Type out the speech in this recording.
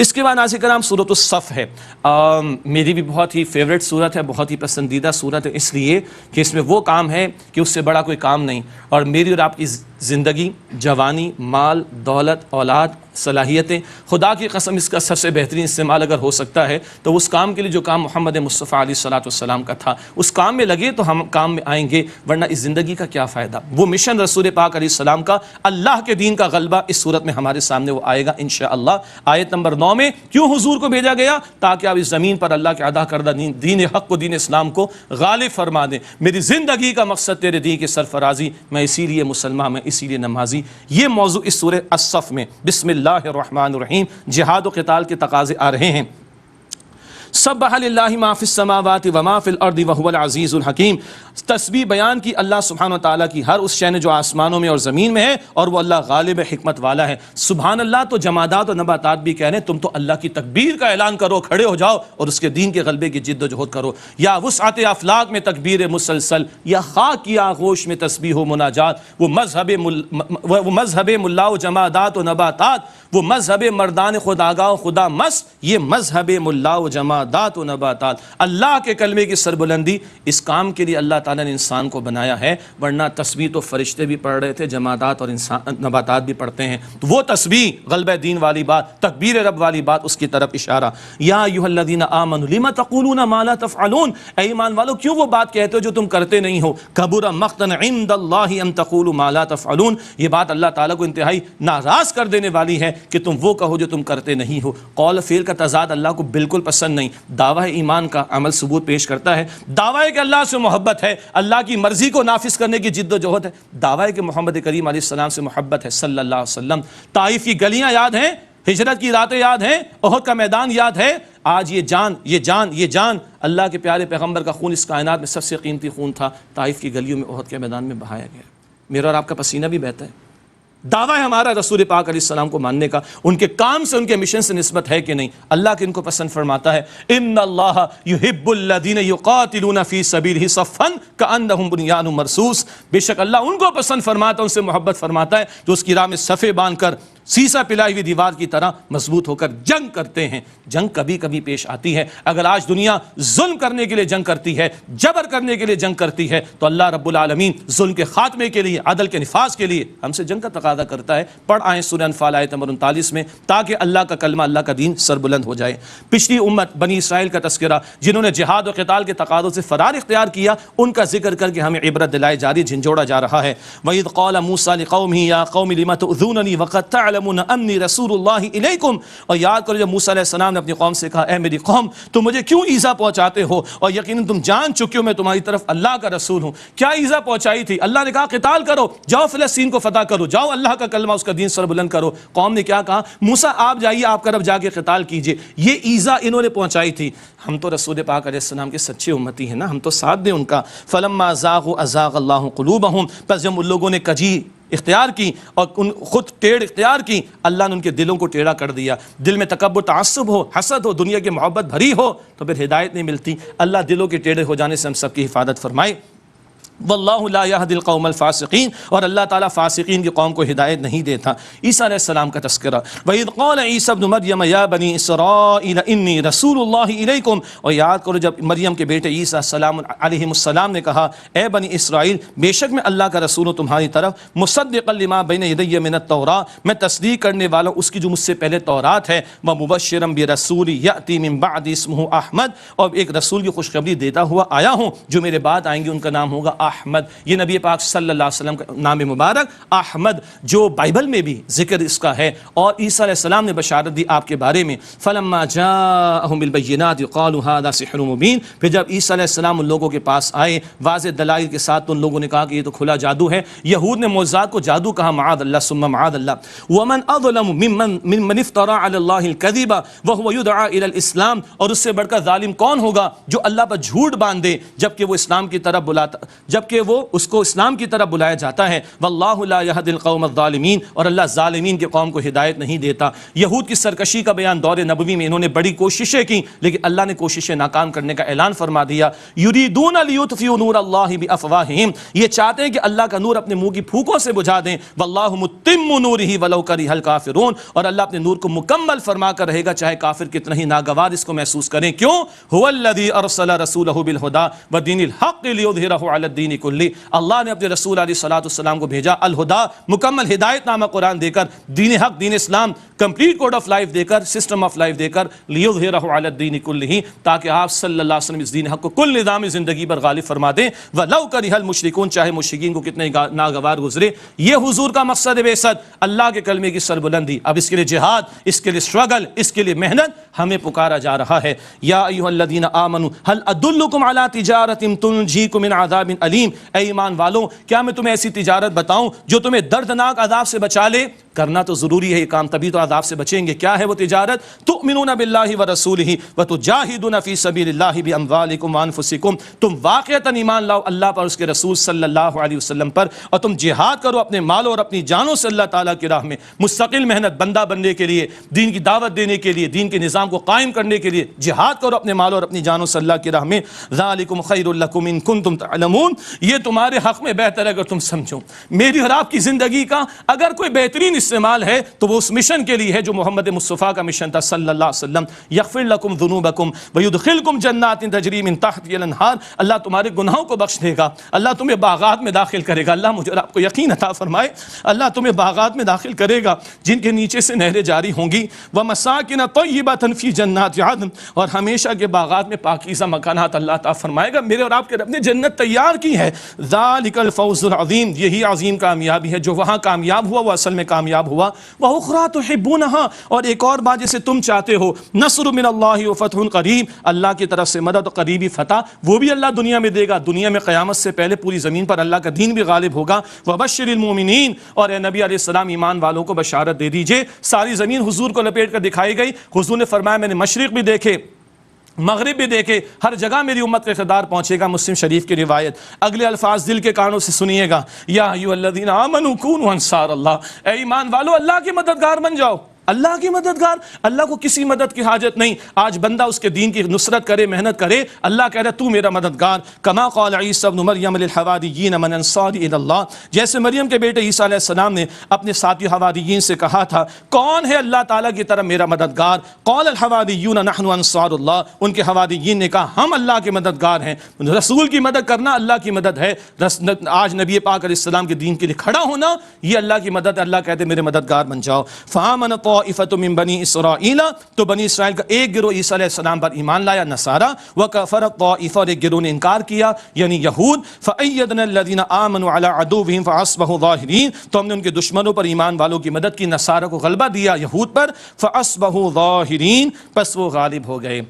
اس کے بعد ناظرین کرام سورۃ الصف ہے، میری بھی بہت ہی فیوریٹ سورت ہے، بہت ہی پسندیدہ سورت ہے، اس لیے کہ اس میں وہ کام ہے کہ اس سے بڑا کوئی کام نہیں، اور میری اور آپ کی زندگی، جوانی، مال، دولت، اولاد، صلاحیتیں، خدا کی قسم اس کا سب سے بہترین استعمال اگر ہو سکتا ہے تو اس کام کے لیے جو کام محمد مصطفیٰ علیہ الصلوۃ والسلام کا تھا اس کام میں لگے تو ہم کام میں آئیں گے، ورنہ اس زندگی کا کیا فائدہ؟ وہ مشن رسول پاک علیہ السلام کا، اللہ کے دین کا غلبہ اس صورت میں ہمارے سامنے وہ آئے گا انشاءاللہ۔ آیت نمبر 9 میں کیوں حضور کو بھیجا گیا؟ تاکہ آپ اس زمین پر اللہ کے ادا کردہ دین حق و دین اسلام کو غالب فرما دیں۔ میری زندگی کا مقصد تیرے دین کی سرفرازی، میں اسی لیے مسلمان، میں اسی لیے نمازی۔ یہ موضوع اس سورہ الصف میں بسم اللہ الرحمن الرحیم جہاد و قتال کے تقاضے آ رہے ہیں۔ سبح للہ ما فی السماوات وما فی الارض وهو العزیز الحکیم، تسبیح بیان کی اللہ سبحانہ وتعالیٰ کی ہر اس شے نے جو آسمانوں میں اور زمین میں ہے، اور وہ اللہ غالب حکمت والا ہے۔ سبحان اللہ تو جمادات اور نباتات بھی کہہ رہے ہیں تم تو اللہ کی تکبیر کا اعلان کرو، کھڑے ہو جاؤ اور اس کے دین کے غلبے کی جد و جہد کرو۔ یا وسعت افلاک میں تکبیر مسلسل، یا خاک کی آغوش میں تسبیح و مناجات، وہ مذہب ملا و جمادات و نباتات، وہ مذہب مردان خداگاہ و خدا مس، یہ مذہب ملا و جمادات و نباتات۔ اللہ کے کلمے کی سربلندی، اس کام کے لیے اللہ تعالیٰ نے انسان کو بنایا ہے، ورنہ تسبیح تو فرشتے بھی پڑھ رہے تھے، جمادات اور نباتات بھی پڑھتے ہیں، تو وہ تسبیح غلبہ دین والی بات، تکبیر رب والی بات، اس کی طرف اشارہ۔ یا ایھا الذین آمنوا لم تقولون ما لا تفعلون، اے ایمان والو کیوں وہ بات کہتے ہو جو تم کرتے نہیں ہو؟ کبر مقتا عند اللہ ان تقولوا ما لا تفعلون، یہ بات اللہ تعالیٰ کو انتہائی ناراض کر دینے والی ہے کہ تم وہ کہو جو تم کرتے نہیں ہو۔ قول فعل کا تضاد اللہ کو بالکل پسند نہیں۔ دعویٰ ایمان کا عمل ثبوت پیش کرتا ہے، دعویٰ کہ اللہ سے محبت ہے، اللہ کی مرضی کو نافذ کرنے کی جد و جہد ہے، دعویٰ کہ محمد کریم علیہ السلام سے محبت ہے صلی اللہ علیہ وسلم۔ طائف کی گلیاں یاد ہیں، ہجرت کی راتیں یاد ہیں، احد کا میدان یاد ہے۔ آج یہ جان اللہ کے پیارے پیغمبر کا خون اس کائنات میں سب سے قیمتی خون تھا، طائف کی گلیوں میں، احد کے میدان میں بہایا گیا۔ میرا اور آپ کا پسینہ بھی بہتا ہے۔ دعویٰ ہے ہمارا رسول پاک علیہ السلام کو ماننے کا، ان کے کام سے، ان کے مشن سے نسبت ہے کہ نہیں؟ اللہ کہ ان کو پسند فرماتا ہے ان اللہ یحب الذین یقاتلون فی سبیلہ صفا کأنہم بنیان مرصوص، بے شک اللہ ان کو پسند فرماتا ہے، ان سے محبت فرماتا ہے جو اس کی راہ میں صفے باندھ کر سیسا پلائی ہوئی دیوار کی طرح مضبوط ہو کر جنگ کرتے ہیں۔ جنگ کبھی کبھی پیش آتی ہے، اگر آج دنیا ظلم کرنے کے لیے جنگ کرتی ہے، جبر کرنے کے لیے جنگ کرتی ہے، تو اللہ رب العالمین ظلم کے خاتمے کے لیے، عدل کے نفاذ کے لیے ہم سے جنگ کا تقاضا کرتا ہے۔ پڑھ آئیں سورہ انفال آیت نمبر 39 میں، تاکہ اللہ کا کلمہ، اللہ کا دین سربلند ہو جائے۔ پچھلی امت بنی اسرائیل کا تذکرہ، جنہوں نے جہاد و قتال کے تقاضوں سے فرار اختیار کیا، ان کا ذکر کر کے ہمیں عبرت دلائے جاری جھنجھوڑا جا رہا ہے۔ وَإِذْ قَالَ مُوسَىٰ لِقَوْمِهِ يَا قَوْمِ لِمَ تُؤْذُونَنِي وَقَدْ تَعْلَمُونَ أَنِّي رسول اللہ علیکم، اور یاد کرو جب موسیٰ علیہ السلام نے اپنی قوم سے کہا اے میری قوم تم مجھے کیوں ایذا پہنچاتے ہو، اور یقیناً تم جان چکے ہو میں تمہاری طرف اللہ کا رسول ہوں۔ کیا ایذا پہنچائی تھی؟ اللہ نے کہا قتال کرو، جاؤ فلسطین کو فتح کرو، جاؤ اللہ کا کلمہ، اس کا دین سربلند کرو۔ قوم نے کیا کہا؟ موسیٰ آپ جائیے، آپ کرب جا کے قتال کیجئے۔ یہ ایذا انہوں نے پہنچائی تھی۔ ہم تو رسول پاک علیہ السلام کے سچے امتی ہیں نا، ہم تو ساتھ دیں ان کا۔ فلما زاغوا ازاغ اللہ قلوبہم، پس جب ان لوگوں نے کجی اختیار کی اور خود ٹیڑھ اختیار کی، اللہ نے ان کے دلوں کو ٹیڑھا کر دیا۔ دل میں تکبر، تعصب ہو، حسد ہو، دنیا کی محبت بھری ہو تو پھر ہدایت نہیں ملتی۔ اللہ دلوں کے ٹیڑھے ہو جانے سے ہم سب کی حفاظت فرمائے۔ واللہ لا یہدی القوم الفاسقین، اور اللہ تعالیٰ فاسقین کی قوم کو ہدایت نہیں دیتا۔ عیسیٰ علیہ السلام کا تذکرہ، وَإِذْ قَالَ عِيسَى ابْنُ مَرْيَمَ يَا بَنِي إِسْرَائِيلَ إِنِّي رَسُولُ اللَّهِ إِلَيْكُمْ، اور یاد کرو جب مریم کے بیٹے عیسیٰ علیہ السلام نے کہا اے بنی اسرائیل بے شک میں اللہ کا رسول ہوں تمہاری طرف، مصدقا لما بین یدی من التوراۃ، میں تصدیق کرنے والا ہوں اس کی جو مجھ سے پہلے تورات ہے، ومبشرا برسول یأتی من بعد اسمہ احمد، اور ایک رسول کی خوشخبری دیتا ہوا آیا ہوں جو میرے بعد آئیں گے، ان کا نام ہوگا احمد۔ یہ نبی پاک صلی اللہ علیہ وسلم کا نام مبارک احمد، جو بائبل میں بھی ذکر اس کا ہے، اور عیسیٰ علیہ السلام نے بشارت دی آپ کے بارے میں۔ فلما جاءہم بالبینات قالوا ھذا سحر مبین، پھر جب عیسیٰ علیہ السلام ان لوگوں کے پاس آئے واضح دلائل کے ساتھ تو ان لوگوں نے کہا کہ یہ تو کھلا جادو ہے۔ یہود نے معجزات کو جادو کہا، معاذ اللہ ثم معاذ اللہ۔ ومن اظلم ممن افترى علی اللہ الکذب وهو يدعى الى الاسلام، اور اس سے بڑھ کر ظالم کون ہوگا جو اللہ پر جھوٹ باندھے جبکہ وہ اسلام کی طرف بلاتا، جبکہ وہ اس کو اسلام کی طرف بلایا جاتا ہے. واللہ لا یہدی القوم الظالمین، اور اللہ ظالمین کے قوم کو ہدایت نہیں دیتا. یہود کی سرکشی کا بیان دور نبوی میں انہوں نے بڑی کوششیں کی، لیکن اللہ نے کوششیں ناکام کرنے کا اعلان فرما دیا. یریدون لیطفئوا نور اللہ بافواہہم، یہ چاہتے ہیں کہ اللہ کا نور اپنے منہ کی پھوکوں سے بجھا دیں. واللہ متم نورہ ولو کرہ الکافرون، اور اللہ اپنے نور کو مکمل فرما کر رہے گا چاہے کافر کتنا ہی ناگوار اس کو محسوس کریں. کیوں؟ هو الذی ارسل رسولہ بالہدی ودین الحق لیظہرہ علی الدین کلہ، اللہ نے اپنے رسول علیہ الصلوۃ والسلام کو بھیجا الہدا، مکمل ہدایت نامہ قرآن دے کر، دین حق، دین اسلام، کمپلیٹ کوڈ آف لائف دے کر، سسٹم آف لائف دے کر، لیظہرہ علی الدین کلہ، تاکہ آپ صلی اللہ علیہ وسلم اس دین حق کو کل نظام زندگی پر غالب فرما دیں. ولو کرہ المشرکون، چاہے مشرکین کو کتنے ناگوار گزرے. یہ حضور کا مقصد بعثت، اللہ کے کلمے کی سربلندی. اب اس کے لیے جہاد، اس کے لیے اسٹرگل، اس کے لیے محنت ہمیں پکارا جا رہا ہے. یا ایھا الذین آمنوا هل ادلکم علی تجارۃ تنجیکم من عذاب علیم، اے ایمان والوں کیا میں تمہیں ایسی تجارت بتاؤں جو تمہیں دردناک عذاب سے بچا لے؟ کرنا تو ضروری ہے یہ کام، تبھی تو عذاب سے بچیں گے. کیا ہے وہ تجارت؟ تؤمنون باللہ ورسولہ وتجاہدون فی سبیل اللہ باموالکم وانفسکم، تم واقعتاً ایمان لاؤ اللہ پر، اس کے رسول صلی اللہ علیہ وسلم پر، اور تم جہاد کرو اپنے مال اور اپنی جانوں سے اللہ تعالیٰ کی راہ میں. مستقل محنت، بندہ بننے کے لیے، دین کی دعوت دینے کے لیے، دین کے نظام کو قائم کرنے کے لیے جہاد کرو اپنے مال اور اپنی جانوں سے اللہ کی راہ میں. ذالکم خیر لکم ان کنتم تعلمون، یہ تمہارے حق میں بہتر ہے اگر تم سمجھو. میری اور آپ کی زندگی کا اگر کوئی بہترین استعمال ہے تو وہ اس مشن کے لیے ہے جو محمد مصطفیٰ کا مشن تھا صلی اللہ علیہ وسلم. یغفر لکم ذنوبکم ویدخلکم جنات تجری من تحتہا الانہار، اللہ تمہارے گناہوں کو بخش دے گا، اللہ تمہیں باغات میں داخل کرے گا. اللہ مجھے اور آپ کو یقین عطا فرمائے، اللہ تمہیں باغات میں داخل کرے گا جن کے نیچے سے نہریں جاری ہوں گی. ومساکن طیبۃ فی جنات عدن، اور ہمیشہ کے باغات میں پاکیزہ مکانات اللہ تعالیٰ فرمائے گا. میرے اور آپ کے رب نے جنت تیار کی ہے. ذالک الفوز العظیم، یہی عظیم کامیابی ہے. جو وہاں کامیاب ہوا وہ اصل میں کامیاب ہوا. وَأُخْرَىٰ تُحِبُّونَهَا، اور ایک اور بات جسے تم چاہتے ہو، نصر من اللہ وفتح قریب، اللہ کی طرف سے مدد و قریبی فتح، وہ بھی اللہ دنیا میں دے گا. دنیا میں قیامت سے پہلے پوری زمین پر اللہ کا دین بھی غالب ہوگا. وَبَشِّرِ الْمُؤْمِنِينَ، اور اے نبی علیہ السلام ایمان والوں کو بشارت دے دیجئے. ساری زمین حضور کو لپیٹ کر دکھائی گئی. حضور نے فرمایا میں نے مشرق بھی دیکھے، مغرب بھی دیکھے، ہر جگہ میری امت کا اقتدار پہنچے گا. مسلم شریف کی روایت. اگلے الفاظ دل کے کانوں سے سنیے گا. یا ایھا الذین آمنوا کونوا انصار اللہ، اے ایمان والو اللہ کے مددگار بن جاؤ. اللہ کی مددگار، اللہ کو کسی مدد کی حاجت نہیں. آج بندہ اس کے دین کی نصرت کرے، محنت کرے، اللہ کہہ رہا ہے تو میرا مددگار. کما قال عیسی ابن مریم للحواریین من انصاری الی اللہ، جیسے مریم کے بیٹے عیسیٰ علیہ السلام نے اپنے ساتھی حواریین سے کہا تھا کون ہے اللہ تعالیٰ کی طرف میرا مددگار؟ قال الحواریون نحن انصار اللہ، ان کے حواریین نے کہا ہم اللہ کے مددگار ہیں. رسول کی مدد کرنا اللہ کی مدد ہے. آج نبی پاک علیہ السلام کے دین کے لیے کھڑا ہونا یہ اللہ کی مدد ہے. اللہ کہتے میرے مددگار بن جاؤ. فآمن طائفۃ من بنی اسرائیل، تو بنی اسرائیل کا ایک گروہ عیسیٰ علیہ السلام پر ایمان لایا، نصارہ. وکفرت طائفہ، اور ایک گروہ نے انکار کیا یعنی یہود. فأیدنا الذین آمنوا علی عدوہم فاصبحوا ظاہرین، تو ہم نے ان کے دشمنوں پر ایمان والوں کی مدد کی، نصارہ کو غلبہ دیا یہود پر. فاصبحوا ظاہرین، پس وہ غالب ہو گئے.